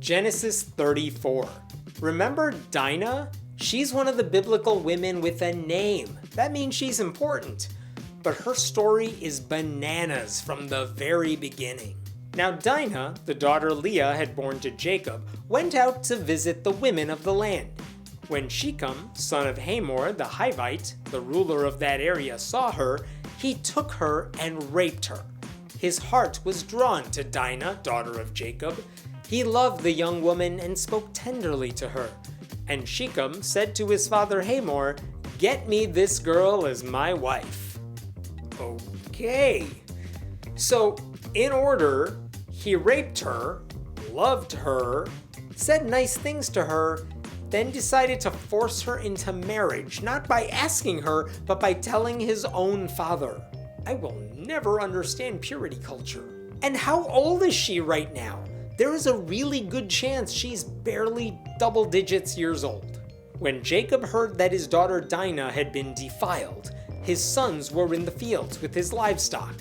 Genesis 34. Remember Dinah? She's one of the biblical women with a name. That means she's important. But her story is bananas from the very beginning. Now Dinah, the daughter Leah had born to Jacob, went out to visit the women of the land. When Shechem, son of Hamor the Hivite, the ruler of that area, saw her, he took her and raped her. His heart was drawn to Dinah, daughter of Jacob. He loved the young woman and spoke tenderly to her. And Shechem said to his father Hamor, "Get me this girl as my wife." Okay. So, in order, he raped her, loved her, said nice things to her, then decided to force her into marriage, not by asking her, but by telling his own father. I will never understand purity culture. And how old is she right now? There is a really good chance she's barely double digits years old. When Jacob heard that his daughter Dinah had been defiled, his sons were in the fields with his livestock,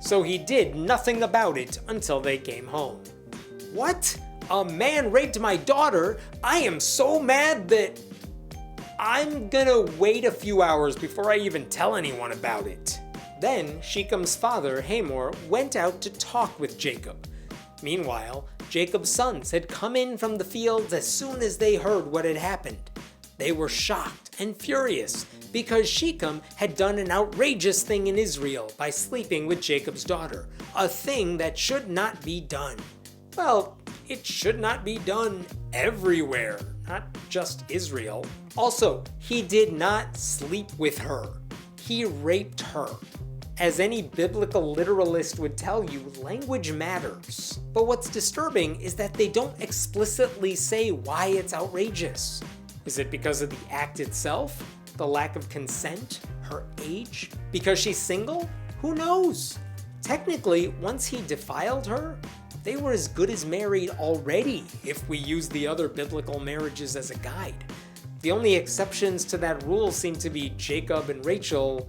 so he did nothing about it until they came home. What? A man raped my daughter? I am so mad that I'm gonna wait a few hours before I even tell anyone about it. Then Shechem's father, Hamor, went out to talk with Jacob. Meanwhile, Jacob's sons had come in from the fields as soon as they heard what had happened. They were shocked and furious because Shechem had done an outrageous thing in Israel by sleeping with Jacob's daughter, a thing that should not be done. Well, it should not be done everywhere, not just Israel. Also, he did not sleep with her. He raped her. As any biblical literalist would tell you, language matters. But what's disturbing is that they don't explicitly say why it's outrageous. Is it because of the act itself? The lack of consent? Her age? Because she's single? Who knows? Technically, once he defiled her, they were as good as married already if we use the other biblical marriages as a guide. The only exceptions to that rule seem to be Jacob and Rachel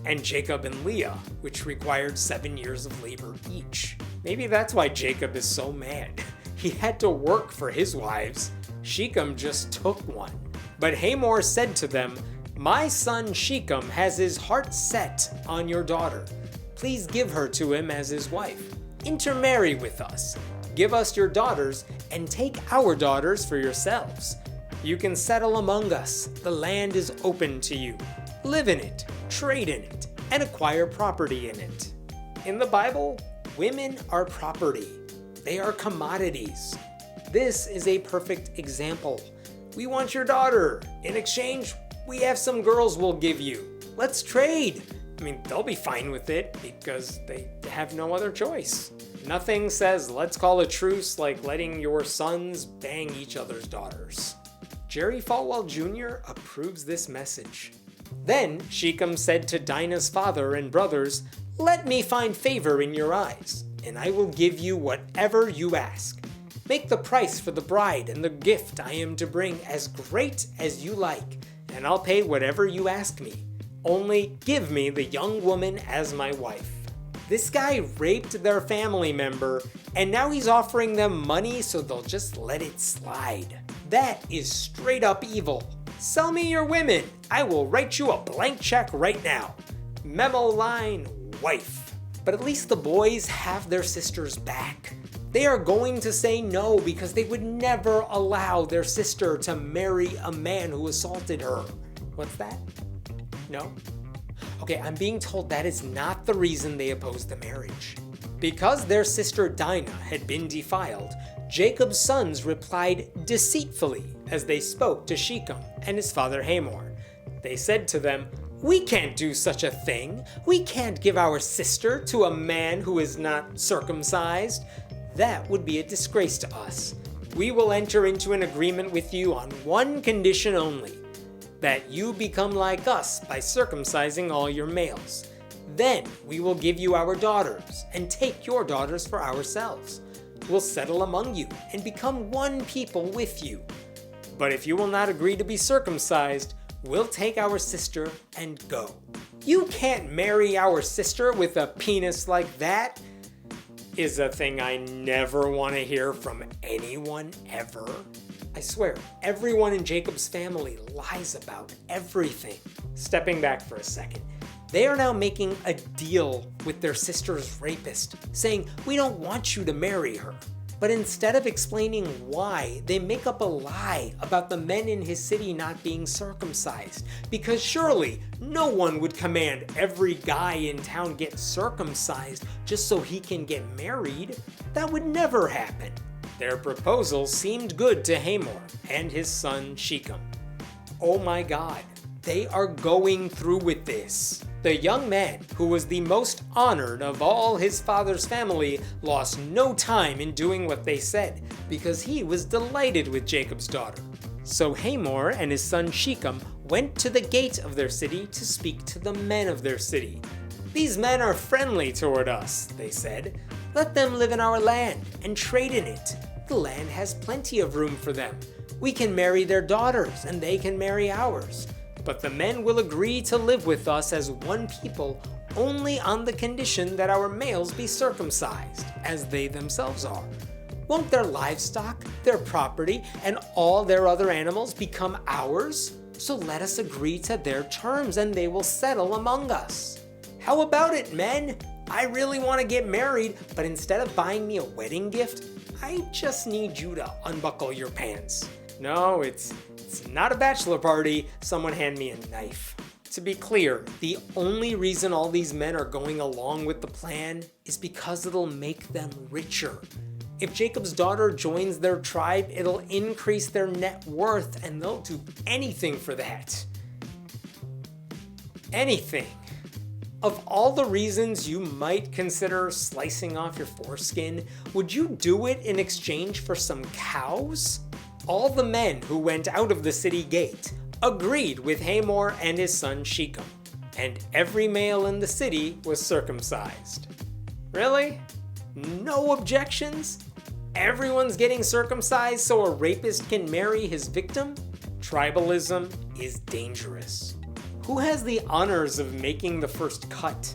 and Jacob and Leah, which required 7 years of labor each. Maybe that's why Jacob is so mad. He had to work for his wives. Shechem just took one. But Hamor said to them, "My son Shechem has his heart set on your daughter. Please give her to him as his wife. Intermarry with us. Give us your daughters and take our daughters for yourselves. You can settle among us. The land is open to you. Live in it, trade in it, and acquire property in it." In the Bible, women are property. They are commodities. This is a perfect example. We want your daughter. In exchange, we have some girls we'll give you. Let's trade. I mean, they'll be fine with it because they have no other choice. Nothing says let's call a truce like letting your sons bang each other's daughters. Jerry Falwell Jr. approves this message. Then Shechem said to Dinah's father and brothers, "Let me find favor in your eyes, and I will give you whatever you ask. Make the price for the bride and the gift I am to bring as great as you like, and I'll pay whatever you ask me. Only give me the young woman as my wife." This guy raped their family member, and now he's offering them money so they'll just let it slide. That is straight up evil. Sell me your women. I will write you a blank check right now. Memo line, wife. But at least the boys have their sisters back. They are going to say no because they would never allow their sister to marry a man who assaulted her. What's that? No? Okay, I'm being told that is not the reason they opposed the marriage. Because their sister Dinah had been defiled, Jacob's sons replied deceitfully as they spoke to Shechem and his father Hamor. They said to them, "We can't do such a thing. We can't give our sister to a man who is not circumcised. That would be a disgrace to us. We will enter into an agreement with you on one condition only, that you become like us by circumcising all your males. Then we will give you our daughters and take your daughters for ourselves. We'll settle among you and become one people with you. But if you will not agree to be circumcised, we'll take our sister and go." You can't marry our sister with a penis like that. is a thing I never want to hear from anyone ever. I swear, everyone in Jacob's family lies about everything. Stepping back for a second, they are now making a deal with their sister's rapist, saying, "We don't want you to marry her." But instead of explaining why, they make up a lie about the men in his city not being circumcised. Because surely no one would command every guy in town get circumcised just so he can get married. That would never happen. Their proposal seemed good to Hamor and his son Shechem. Oh my God, they are going through with this. The young man, who was the most honored of all his father's family, lost no time in doing what they said, because he was delighted with Jacob's daughter. So Hamor and his son Shechem went to the gate of their city to speak to the men of their city. "These men are friendly toward us," they said. "Let them live in our land and trade in it. The land has plenty of room for them. We can marry their daughters and they can marry ours. But the men will agree to live with us as one people only on the condition that our males be circumcised, as they themselves are. Won't their livestock, their property, and all their other animals become ours? So let us agree to their terms and they will settle among us. How about it, men? I really want to get married, but instead of buying me a wedding gift, I just need you to unbuckle your pants. No, it's not a bachelor party. Someone hand me a knife." To be clear, the only reason all these men are going along with the plan is because it'll make them richer. If Jacob's daughter joins their tribe, it'll increase their net worth, and they'll do anything for that. Anything. Of all the reasons you might consider slicing off your foreskin, would you do it in exchange for some cows? All the men who went out of the city gate agreed with Hamor and his son Shechem, and every male in the city was circumcised. Really? No objections? Everyone's getting circumcised so a rapist can marry his victim? Tribalism is dangerous. Who has the honors of making the first cut?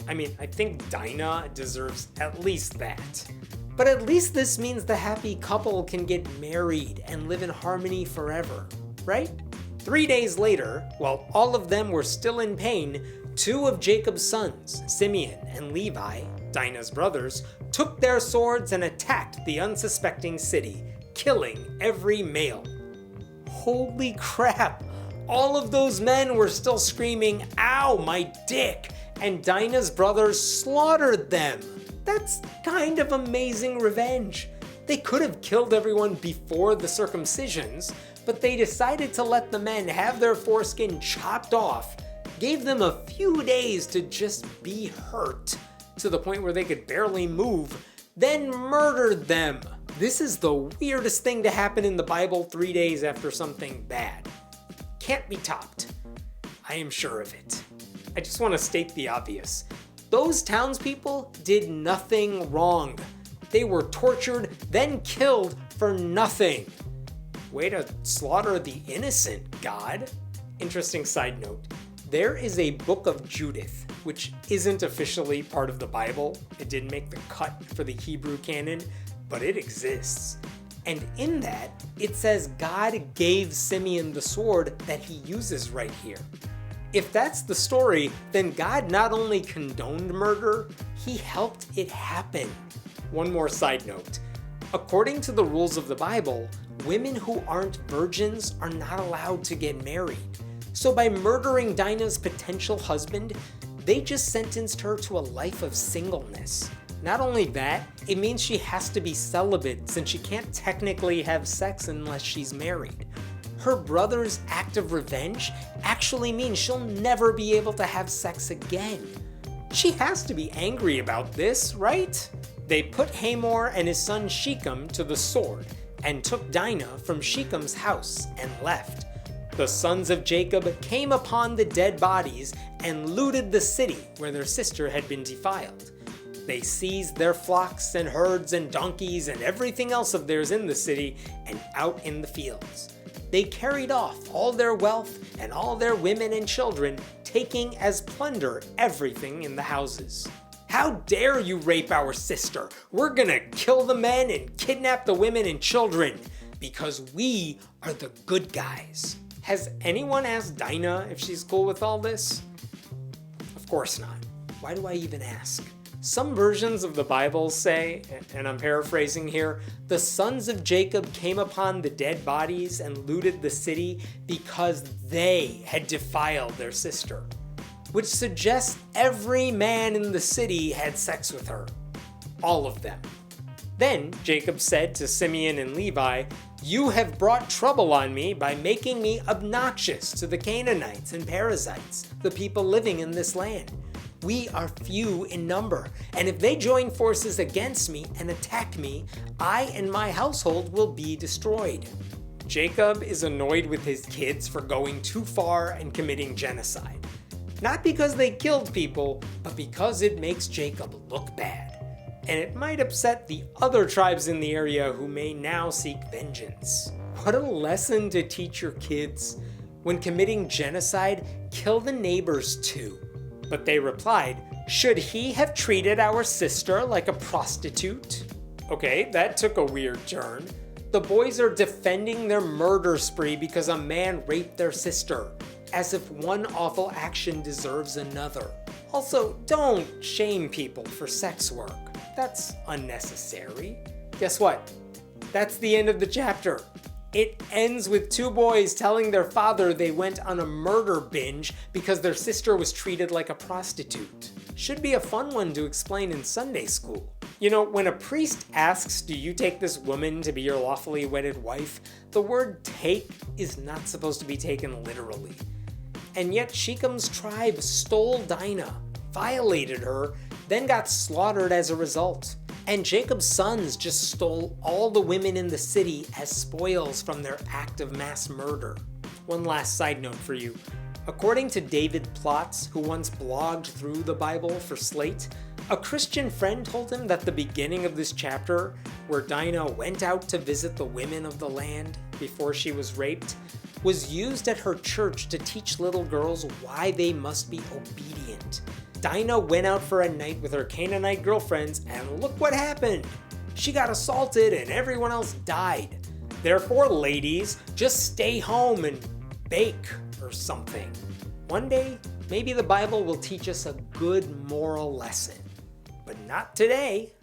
I mean, I think Dinah deserves at least that. But at least this means the happy couple can get married and live in harmony forever, right? 3 days later, while all of them were still in pain, 2 of Jacob's sons, Simeon and Levi, Dinah's brothers, took their swords and attacked the unsuspecting city, killing every male. Holy crap! All of those men were still screaming, "Ow, my dick!" and Dinah's brothers slaughtered them. That's kind of amazing revenge. They could have killed everyone before the circumcisions, but they decided to let the men have their foreskin chopped off, gave them a few days to just be hurt, to the point where they could barely move, then murdered them. This is the weirdest thing to happen in the Bible 3 days after something bad. Can't be topped. I am sure of it. I just want to state the obvious. Those townspeople did nothing wrong. They were tortured, then killed for nothing. Way to slaughter the innocent, God. Interesting side note. There is a book of Judith, which isn't officially part of the Bible. It didn't make the cut for the Hebrew canon, but it exists. And in that, it says God gave Simeon the sword that he uses right here. If that's the story, then God not only condoned murder, he helped it happen. One more side note. According to the rules of the Bible, women who aren't virgins are not allowed to get married. So by murdering Dinah's potential husband, they just sentenced her to a life of singleness. Not only that, it means she has to be celibate since she can't technically have sex unless she's married. Her brother's act of revenge actually means she'll never be able to have sex again. She has to be angry about this, right? They put Hamor and his son Shechem to the sword and took Dinah from Shechem's house and left. The sons of Jacob came upon the dead bodies and looted the city where their sister had been defiled. They seized their flocks and herds and donkeys and everything else of theirs in the city and out in the fields. They carried off all their wealth and all their women and children, taking as plunder everything in the houses. How dare you rape our sister? We're gonna kill the men and kidnap the women and children because we are the good guys. Has anyone asked Dinah if she's cool with all this? Of course not. Why do I even ask? Some versions of the Bible say, and I'm paraphrasing here, the sons of Jacob came upon the dead bodies and looted the city because they had defiled their sister, which suggests every man in the city had sex with her. All of them. Then Jacob said to Simeon and Levi, "You have brought trouble on me by making me obnoxious to the Canaanites and Perizzites, the people living in this land. We are few in number, and if they join forces against me and attack me, I and my household will be destroyed." Jacob is annoyed with his kids for going too far and committing genocide. Not because they killed people, but because it makes Jacob look bad. And it might upset the other tribes in the area who may now seek vengeance. What a lesson to teach your kids. When committing genocide, kill the neighbors too. But they replied, "Should he have treated our sister like a prostitute?" Okay, that took a weird turn. The boys are defending their murder spree because a man raped their sister, as if one awful action deserves another. Also, don't shame people for sex work. That's unnecessary. Guess what? That's the end of the chapter. It ends with two boys telling their father they went on a murder binge because their sister was treated like a prostitute. Should be a fun one to explain in Sunday school. You know, when a priest asks, "Do you take this woman to be your lawfully wedded wife?" the word "take" is not supposed to be taken literally. And yet Shechem's tribe stole Dinah, violated her, then got slaughtered as a result. And Jacob's sons just stole all the women in the city as spoils from their act of mass murder. One last side note for you. According to David Plotz, who once blogged through the Bible for Slate, a Christian friend told him that the beginning of this chapter, where Dinah went out to visit the women of the land before she was raped, was used at her church to teach little girls why they must be obedient. Dinah went out for a night with her Canaanite girlfriends, and look what happened. She got assaulted and everyone else died. Therefore, ladies, just stay home and bake or something. One day, maybe the Bible will teach us a good moral lesson. But not today.